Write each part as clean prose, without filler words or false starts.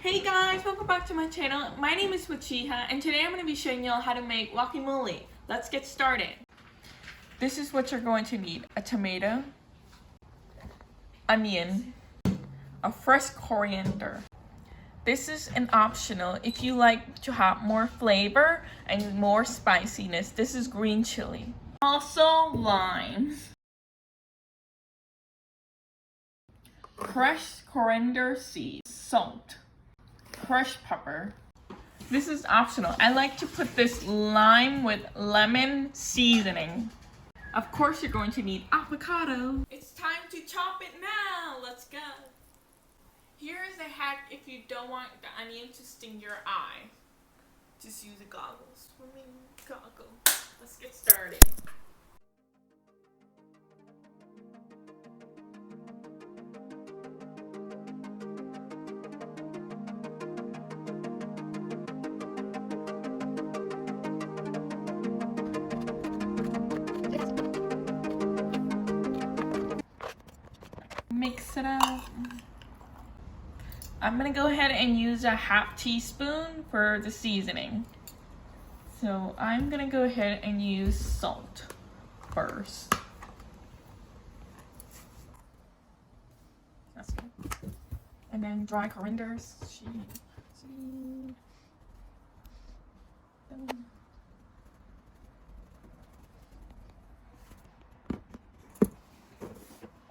Hey guys, welcome back to my channel. My name is Machiha and today I'm going to be showing you all how to make guacamole. Let's get started. This is what you're going to need. A tomato, onion, a fresh coriander. This is an optional if you like to have more flavor and more spiciness. This is green chili. Also lime. Crushed coriander seeds, salt, crushed pepper. This is optional. I like to put this lime with lemon seasoning. Of course, you're going to need avocado. It's time to chop it now. Let's go. Here is a hack if you don't want the onion to sting your eye. Just use a goggles. Swimming goggle. Let's get started. Mix it up. I'm gonna go ahead and use a half teaspoon for the seasoning. So I'm gonna go ahead and use salt first. That's good. And then dry coriander seed.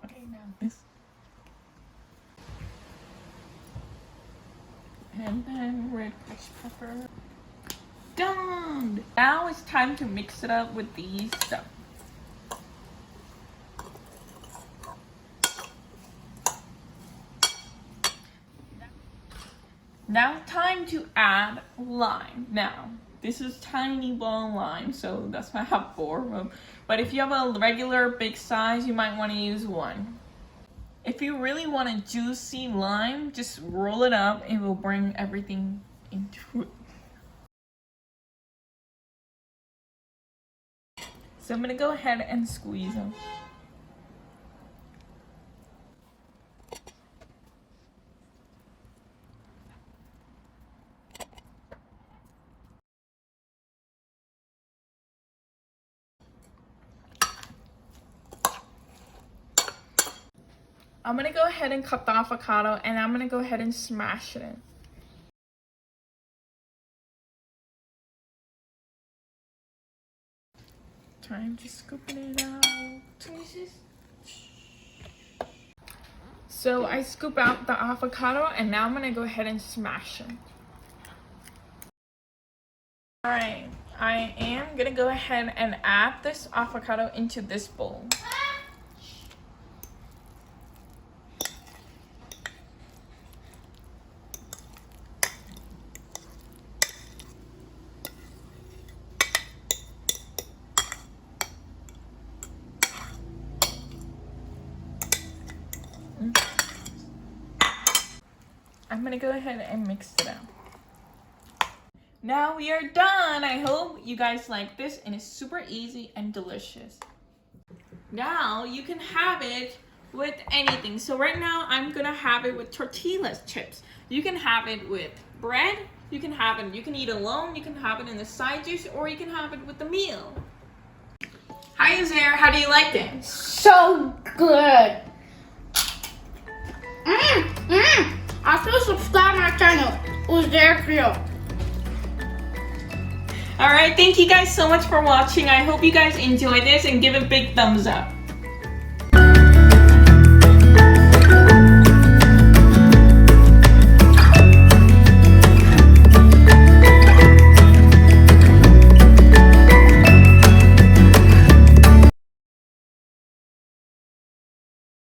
Okay, now this. And then red crushed pepper. Done! Now it's time to mix it up with these stuff. Now time to add lime. Now, this is tiny ball lime, so that's why I have 4 of them. But if you have a regular big size, you might want to use 1. If you really want a juicy lime, just roll it up. It will bring everything into it. So I'm going to go ahead and squeeze them. I'm gonna go ahead and cut the avocado and I'm gonna go ahead and smash it in. Time to scooping it out. So I scoop out the avocado and now I'm gonna go ahead and smash it. Alright, I am gonna go ahead and add this avocado into this bowl. I'm gonna go ahead and mix it out. Now we are done. I hope you guys like this and it's super easy and delicious. Now you can have it with anything. So right now I'm gonna have it with tortilla chips. You can have it with bread. You can have it, you can eat alone. You can have it in the side dish or you can have it with the meal. Hi Uzair, how do you like it? So good. Also subscribe my channel. Uzair Creole. Alright, thank you guys so much for watching. I hope you guys enjoyed this and give a big thumbs up.